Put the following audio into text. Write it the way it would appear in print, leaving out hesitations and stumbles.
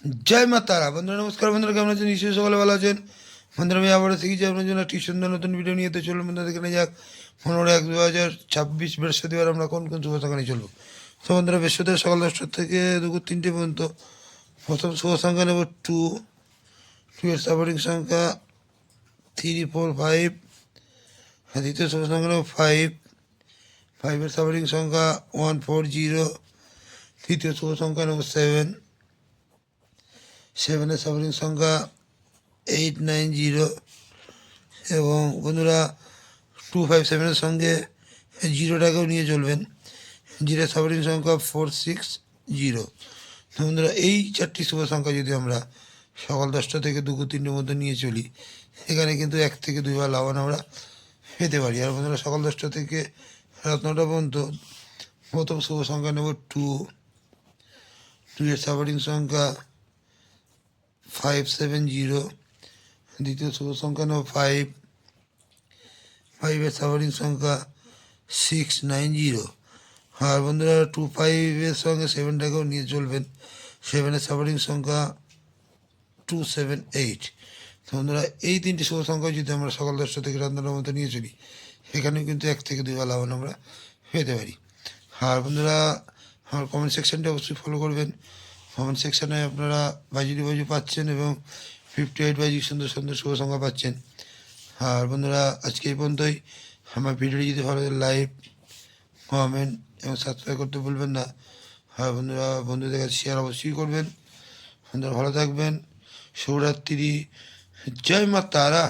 জয় মা তারা। বন্ধুরা নমস্কার। বন্ধুরা কেমন আছেন? নিশ্চয়ই সকলে ভালো আছেন। বন্ধুরা আমি আবারও শিখেছি আপনার জন্য একটি সুন্দর নতুন ভিডিও নিয়ে। তো চলুন বন্ধুরা দেখে যাক 15/1/2026 বৃহস্পতিবার আমরা কোন কোন শুভ সংখ্যা নিয়ে চলবো। তো বন্ধুরা বৃহস্পতিবার সকাল 10টা থেকে দুপুর 3টে পর্যন্ত প্রথম শুভ সংখ্যা নেব 2। 2 এর সাপোর্টিং সংখ্যা 3, 4, 5। দ্বিতীয় শুভ সংখ্যা নেব 5। 5 এর সাপোর্টিং সংখ্যা 1, 4, 0। তৃতীয় শুভ সংখ্যা নেব 7। 7 এর সাপোর্টিং সংখ্যা 8, 9, 0। এবং বন্ধুরা 2, 5, 7 এর সঙ্গে 0টাকেও নিয়ে চলবেন। 0 সাপোর্টিং সংখ্যা 4, 6, 0। তো বন্ধুরা এই 4টি শুভ সংখ্যা যদি আমরা সকাল 10টা থেকে দুপুর 3টের মধ্যে নিয়ে চলি, এখানে কিন্তু 1 থেকে 2 বার লাভান আমরা পেতে পারি। আর বন্ধুরা সকাল 10টা থেকে রাত 9টা পর্যন্ত প্রথম শুভ সংখ্যা নেব 2। 2 এর সাপোর্টিং সংখ্যা 5, 7, 0। দ্বিতীয় শুভ সংখ্যা নেব 5। 5 এর সাপোর্টিং সংখ্যা 6, 9, 0। আর বন্ধুরা 2, 5 এর সঙ্গে 7টাকেও নিয়ে চলবেন। 7 এর সাপোর্টিং সংখ্যা 2, 7, 8। তো বন্ধুরা এই 3টি শুভ সংখ্যা যদি আমরা সকাল 10টা থেকে রাত 9টার মধ্যে নিয়ে চলি, এখানেও কিন্তু 1 থেকে 2 বার লাভান আমরা পেতে পারি। আর বন্ধুরা আমার কমেন্ট সেকশানটা অবশ্যই ফলো করবেন। কমেন্ট সেকশানে আপনারা বাজি বাজি পাচ্ছেন এবং 58 বাজি সুন্দর সুন্দর শুভ সংখ্যা পাচ্ছেন। আর বন্ধুরা আজকে এই পর্যন্তই। আমার ভিডিওটি যদি ভালো লাগে লাইক, কমেন্ট এবং সাবস্ক্রাইব করতে ভুলবেন না। আর বন্ধুরা বন্ধুদের কাছে শেয়ার অবশ্যই করবেন। বন্ধুরা ভালো থাকবেন। শুভরাত্রি। জয় মা তারা।